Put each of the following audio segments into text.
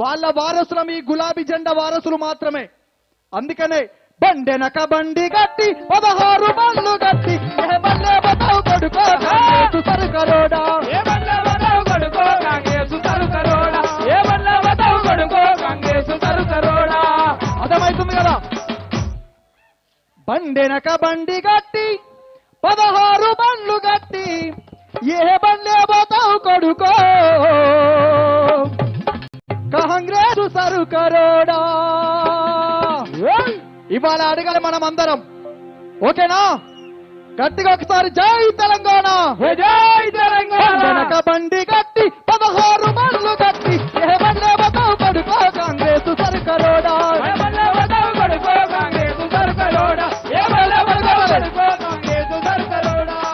వాళ్ళ వారసులం ఈ గులాబీ జెండా వారసులు మాత్రమే. అందుకనే బండెనక బండి గట్టి 16 బండ్లు గట్టి అర్థమవుతుంది కదా. బండెనక బండి గట్టి 16 బండ్లు గట్టి ఏ బండ్లే పోతావు కొడుకో కాంగ్రెస్ సరుకరోడా. ఇవాళ అడగాలి మనం అందరం, ఓకేనా? గట్టిగా ఒకసారి జై తెలంగాణ, జై తెలంగాణ. వెనక బండి గట్టి 16 బండ్లు గట్టి ఏ బండ్లే పోతావు కొడుకో కాంగ్రెస్ సరుకరోడా.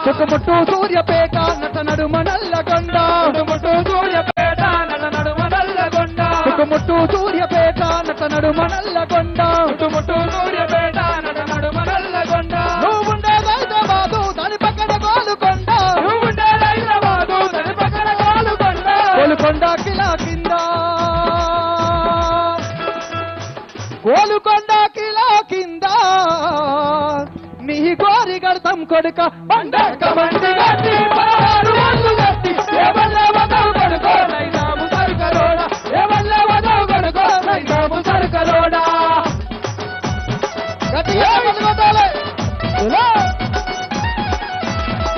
చుట్టుముట్టు సూర్యపేట నట నడుమ నల్లగొండ, చుట్టుముట్టు సూర్యపేట నట నడుమ నల్లగొండ, చుట్టుముట్టు సూర్యపేట నట నడుమ నల్లగొండ, చుట్టుముట్టు సూర్యపేట నట నడుమ నల్లగొండ. నువ్వుండేది హైదరాబాదు దాని పక్కన గోలుకొండ, నువ్వుండేది హైదరాబాదు దాని పక్కన గోలుకొండ, గోలుకొండ కిలా కింద, గోలుకొండ కిలా కింద నీ గోరి గడతం కొడుక బండక బండి గట్టి 16 బండ్లు గట్టి ఏ బండ్లే పోతావు కొడుకో నైజాము సరుకరోడా, ఏ బండ్లే పోతావు కొడుకో నైజాము సరుకరోడా. గట్టిగా కొట్టాలి.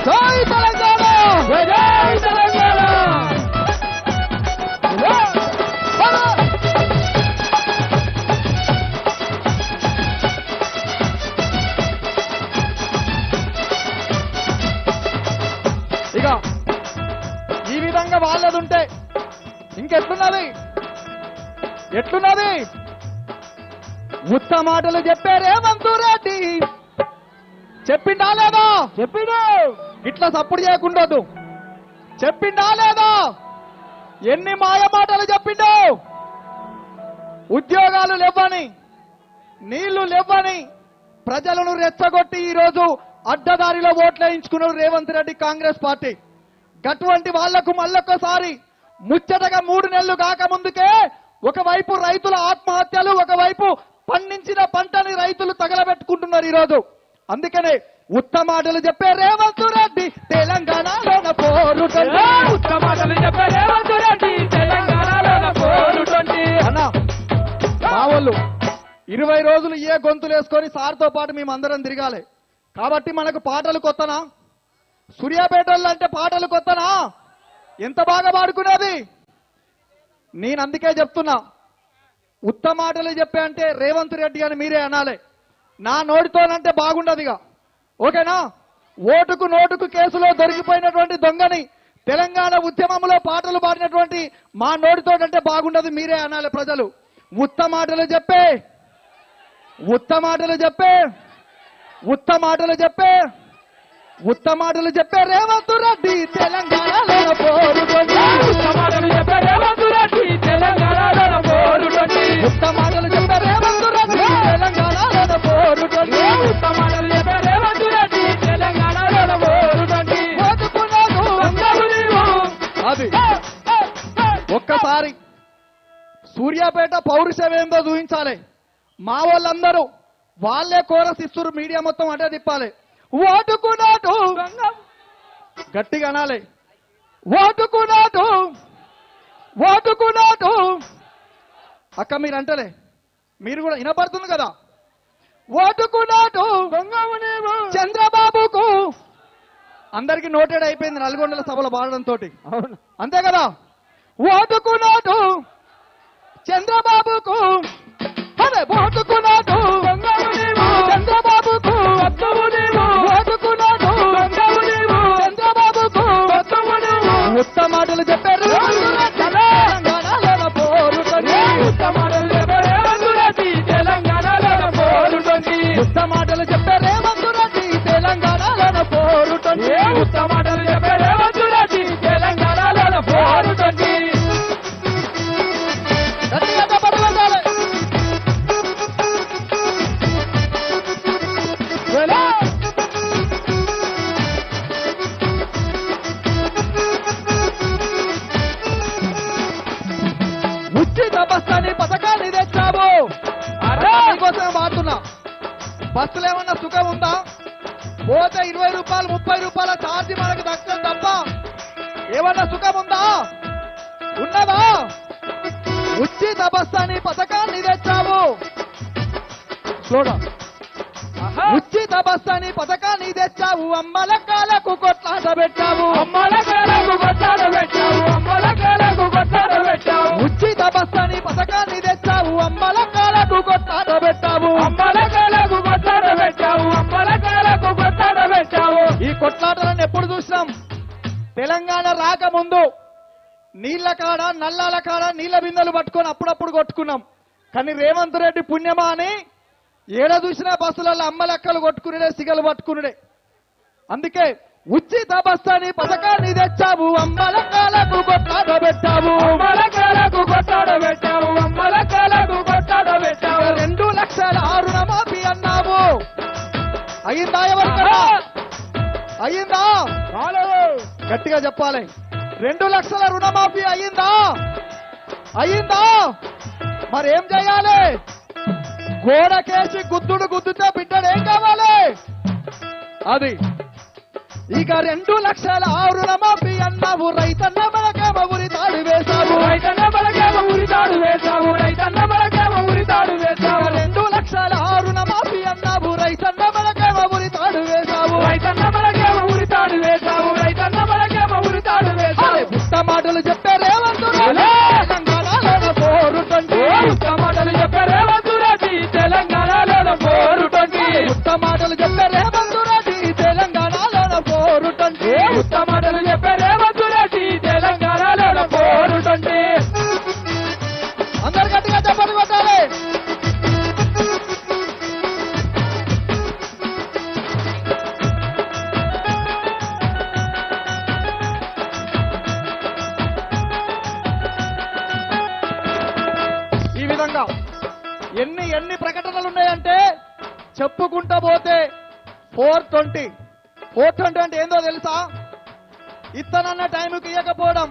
జై తెలంగాణ, జై తెలంగాణ. ఇక ఈ విధంగా వాళ్ళదుంటే ఇంకెట్లున్నది, ఎట్లున్నది? ఉత్త మాటలు చెప్పే రేవంత్ రెడ్డి చెప్పిండా లేదా? చెప్పిండు. ఇట్లా సప్పుడు చేయకుండదు. చెప్పిండా లేదా? ఎన్ని మాయ మాటలు చెప్పిండు. ఉద్యోగాలు లేవని, నీళ్లు లేవని ప్రజలను రెచ్చగొట్టి ఈరోజు అడ్డదారిలో ఓట్లేయించుకున్నారు రేవంత్ రెడ్డి కాంగ్రెస్ పార్టీ. గటువంటి వాళ్లకు మళ్ళొక్కసారి ముచ్చటగా 3 నెలలు కాకముందుకే ఒకవైపు రైతుల ఆత్మహత్యలు, ఒకవైపు పండించిన పంటని రైతులు తగలబెట్టుకుంటున్నారు ఈరోజు. అందుకనే ఉత్త మాటలు చెప్పే రేవంత్ రెడ్డి తెలంగాణలోన పోరుటండి, ఉత్త మాటలు చెప్పే రేవంత్ రెడ్డి తెలంగాణలోన పోరుటండి. అన్న మా వాళ్ళు 20 రోజులు ఏ గొంతులు వేసుకొని సార్తో పాటు మేమందరం తిరగాలి. కాబట్టి మనకు పాటలు కొత్తనా? సూర్యాపేటల్లో అంటే పాటలు కొత్తనా? ఎంత బాగా పాడుకునేది. నేను అందుకే చెప్తున్నా, ఉత్త మాటలు చెప్పే అంటే రేవంత్ రెడ్డి అని మీరే అనాలి. నా నోటితోనంటే బాగుండదుగా, ఓకేనా? ఓటుకు నోటుకు కేసులో దొరికిపోయినటువంటి దొంగని తెలంగాణ ఉద్యమంలో పాటలు పాడినటువంటి మా నోటితోనంటే బాగుండదు, మీరే అనాలి ప్రజలు. ఉత్త మాటలు చెప్పే, ఉత్త మాటలు చెప్పే, ఉత్త మాటలు చెప్పే, ఉత్త మాటలు చెప్పే రేవంత్ రెడ్డి తెలంగాణలో పోరుటండి, ఉత్త మాటలు చెప్పే రేవంత్ రెడ్డి తెలంగాణలో పోరుటండి, ఉత్త మాటలు చెప్పే రేవంత్ రెడ్డి తెలంగాణలో పోరుటండి, ఉత్త మాటలు చెప్పే రేవంత్ రెడ్డి తెలంగాణలో పోరుటండి. అది ఒక్కసారి సూర్యాపేట పౌరుషం ఏందో చూపించాలి. మా వాళ్ళందరూ వాళ్ళే కోరస్ ఇస్తున్నారు, మీడియా మొత్తం అంటే తిప్పాలి. ఓటుకున్నాటు గట్టిగా అనాలి. ఓటుకున్నాటు, ఓటుకున్నాటు. అక్క మీరు అంటలే, మీరు కూడా వినపడుతుంది కదా. ఓటుకున్నాటు చంద్రబాబుకు అందరికి నోటెడ్ అయిపోయింది నల్గొండల సభలో పాడడంతో, అంతే కదా. ఓటుకున్నాటు చంద్రబాబుకు, అదే ఓటుకున్నాటు చంద్రబాబుకు, ఓటుకున్నాటు చంద్రబాబుకు. ఉత్త మాటలు చెప్పారు తెలంగాణలో పోరుటండి, ఉత్త మాటలు చెప్పారు రేవంత్ రెడ్డి తెలంగాణలో పోరుటండి, ఉత్త మాటలు చెప్పారు రేవంత్ రెడ్డి తెలంగాణలో పోరుటండి, ఉత్త మాటలు చెప్పారు రేవంత్ రెడ్డి తెలంగాణలో పోరుటండి. ఉచిత బస్ అని పథకాన్ని తెచ్చావు. కోసం వాడుతున్నా. బస్సులు ఏమన్నా సుఖం ఉందా? పోతే 20 రూపాయలు 30 రూపాయల ఛార్జీ మనకు దక్కదు తప్ప ఏమన్నా సుఖం ఉందా? ఉన్నదా? ఉచిత బస్ అని పథకాన్ని తెచ్చావు. ఉచిత బస్ అని పథకాన్ని తెచ్చావు. అమ్మల కాలకు కొట్లాట పెట్టావు. ఉచిత బస్ అని పథకాన్ని తెచ్చావు. అమ్మల కాలకు కొట్లాట పెట్టావు. ఈ కొట్లాటలను ఎప్పుడు చూసినాం? తెలంగాణ రాకముందు నీళ్ల కాడ నల్లాల కాడ నీళ్ల బిందెలు పట్టుకొని అప్పుడప్పుడు కొట్టుకున్నాం. కానీ రేవంత్ రెడ్డి పుణ్యమా అని ఏడ చూసినా బస్సులలో అమ్మలెక్కలు కొట్టుకునే సిగలు పట్టుకునే. అందుకే ఉచిత బస్ అని పథకాన్ని తెచ్చావు. అమ్మల కాలకు కొట్లాట పెట్టావు. 2 లక్షల రుణమాఫీ అన్నావు. అయిందా? ఎవరికన్నా అయిందా? గట్టిగా చెప్పాలి. 2 లక్షల రుణమాఫీ అయిందా? అయిందా? మరేం చేయాలి? గోడకేసి గుద్దుతే బిడ్డడు ఏం కావాలి? అది ఇక 2 లక్షల రుణమాఫీ అన్నావు. రైతన్న మనకేమో ఉరి తాడు వేశావు. 2 లక్షల రుణమాఫీ అన్నావు. రైతన్న మనకేమో ఉరి తాడు వేశావు. పుట్ట మాటలు చెప్పే రేవంత్ తెలంగాణలో పోరుటండి. పుట్ట మాటలు చెప్పే రేవంత్ రెడ్డి తెలంగాణలో పోరుటండి. అందరు గట్టిగా చెప్పలు కొట్టాలి. ఈ విధంగా ఎన్ని ప్రకటనలు ఉన్నాయంటే చెప్పుకుంటా పోతే 420 అంటే ఏందో తెలుసా? ఇత్తనన్న టైంకి ఇవ్వకపోవడం,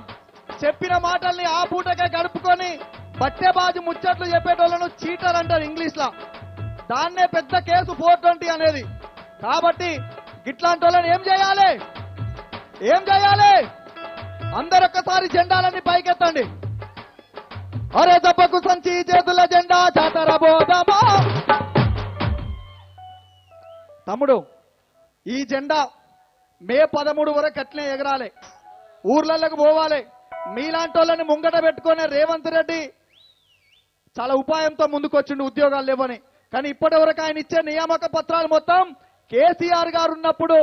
చెప్పిన మాటల్ని ఆ పూటకే గడుపుకొని బట్టెబాజు ముచ్చట్లు చెప్పేటోళ్లను చీటర్ అంటారు ఇంగ్లీష్ లా. దాన్నే పెద్ద కేసు 420 అనేది. కాబట్టి ఇట్లాంటి వాళ్ళని ఏం చేయాలి? అందరొక్కసారి జెండాలన్నీ పైకెత్తండి. అరే దెబ్బకు సంచి చేతుల జెండా జాతర బోధమా. తమ్ముడు, ఈ జెండా మే 13 వరకు అట్లే ఎగరాలి. ఊర్లలోకి పోవాలి. మీలాంటి వాళ్ళని ముంగట పెట్టుకునే రేవంత్ రెడ్డి చాలా ఉపాయంతో ముందుకొచ్చిండు ఉద్యోగాలు లేవని. కానీ ఇప్పటి వరకు ఆయన ఇచ్చే నియామక పత్రాలు మొత్తం కేసీఆర్ గారు ఉన్నప్పుడు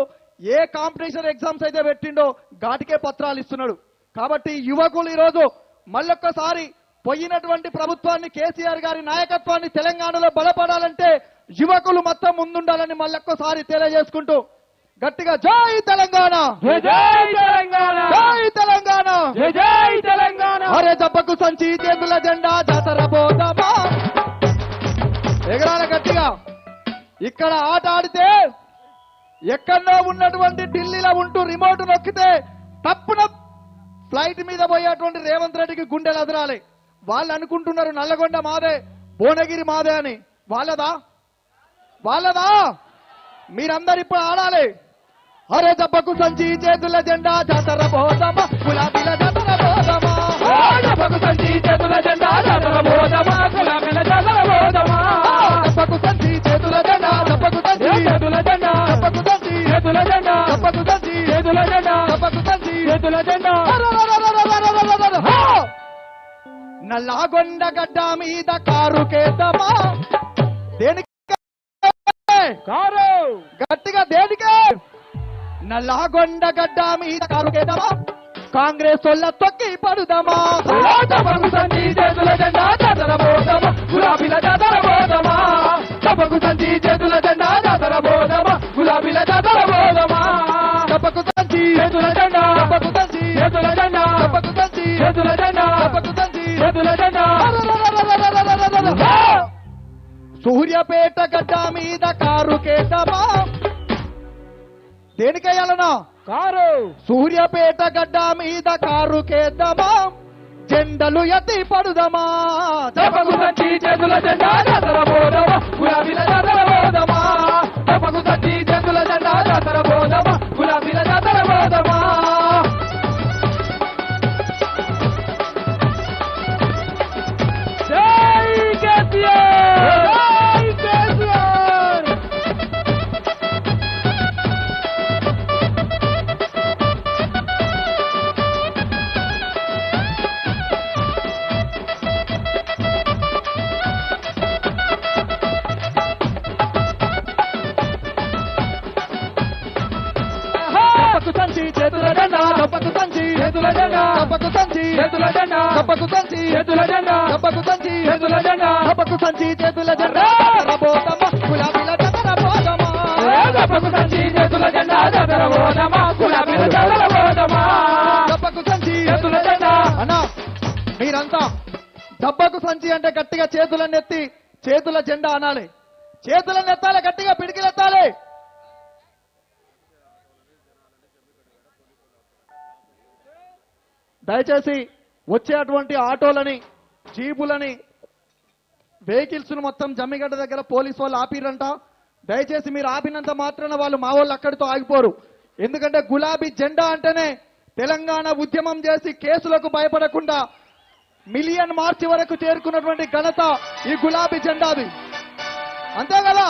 ఏ కాంపిటీషన్ ఎగ్జామ్స్ అయితే పెట్టిండో ఘాటికే పత్రాలు ఇస్తున్నాడు. కాబట్టి యువకులు ఈరోజు మళ్ళొక్కసారి పోయినటువంటి ప్రభుత్వాన్ని, కేసీఆర్ గారి నాయకత్వాన్ని తెలంగాణలో బలపడాలంటే యువకులు మొత్తం ముందుండాలని మళ్ళొక్కసారి తెలియజేసుకుంటూ గట్టిగా జై తెలంగాణ, జై తెలంగాణ. అరే దెబ్బకు సంచి చేతుల జెండా జాతర బోధమా. ఎగరాల గట్టిగా. ఇక్కడ ఆట ఆడితే ఎక్కడో ఉన్నటువంటి ఢిల్లీలో ఉంటూ రిమోట్ నొక్కితే తప్పున ఫ్లైట్ మీద పోయేటువంటి రేవంత్ రెడ్డికి గుండెలు అదరాలి. వాళ్ళు అనుకుంటున్నారు నల్లగొండ మాదే, భువనగిరి మాదే అని. వాళ్ళదా? మీరందరు ఇప్పుడు ఆడాలి. అరే దెబ్బకు సంచి చేతుల జెండా జాతర బోధమా. గులాబీల జాతర బోధమా. దెబ్బకు సంచి చేతుల జెండా జాతర బోధమా. గులాబీల జాతర బోధమా. దెబ్బకు సంచి చేతుల జెండా, దెబ్బకు సంచి చేతుల జెండా, దెబ్బకు సంచి చేతుల జెండా, దెబ్బకు సంచి చేతుల జెండా, దెబ్బకు సంచి చేతుల జెండా. నల్లగొండ గడ్డ మీద కారు కేద్దామా. దేనికి కారు? గట్టిగా దేనికే? నల్లగొండ గడ్డ మీద కారు కేద్దామా. కాంగ్రెస్ వాళ్ళ తొక్కి పడుదామా. దెబ్బకు సంచి చేతుల జెండా జాతర బోధమా. గులాబీల జాతర బోధమా. దెబ్బకు సంచి చేతుల జెండా జాతర బోధమా. గులాబీల జాతర బోధమా. దెబ్బకు సంచి చేతుల జెండా, దెబ్బకు సంచి చేతుల జెండా, దెబ్బకు సంచి చేతుల జెండా, దెబ్బకు సంచి చేతుల జెండా. సూర్యాపేట గడ్డ మీద కారు కేద్దామా. దేనికేయాలనా? కారు. సూర్యాపేట గడ్డ మీద కారు కేద్దామా. జెండలు ఎత్తి పడుదమా దెబ్బకు సంచి చేతుల జెండా జాతర పోదమా గులాబీల జాతర పోదమా దెబ్బకు సంచి చేతుల జెండా జాతర పోదమా గులాబీల జాతర పోదమా జై కేసీఆర్ జై కేసీఆర్ దెబ్బకు సంచి చేతుల జెండా దెబ్బకు సంచి చేతుల జెండా దెబ్బకు సంచి చేతుల జెండా దెబ్బకు సంచి చేతుల జెండా దెబ్బకు సంచి చేతుల జెండా దెబ్బకు సంచి చేతుల జెండా జాతర పోదమా గులాబీల జాతర పోదమా దెబ్బకు సంచి చేతుల జెండా జాతర పోదమా గులాబీల జాతర పోదమా దెబ్బకు సంచి చేతుల జెండా అన్నా మీరంతా దెబ్బకు సంచి అంటే గట్టిగా చేతులను ఎత్తి చేతుల జెండా అనాలి చేతులను ఎత్తాలి గట్టిగా పిడికిలెత్తాలి దయచేసి వచ్చేటువంటి ఆటోలని జీపులని వెహికల్స్ ను మొత్తం జమ్మిగడ్డ దగ్గర పోలీసు వాళ్ళు ఆపిరంట దయచేసి మీరు ఆపినంత మాత్రాన వాళ్ళు మా వాళ్ళు అక్కడితో ఆగిపోరు ఎందుకంటే గులాబీ జెండా అంటేనే తెలంగాణ ఉద్యమం చేసి కేసులకు భయపడకుండా మిలియన్ మార్చి వరకు చేరుకున్నటువంటి ఘనత ఈ గులాబీ జెండాది అంతే కదా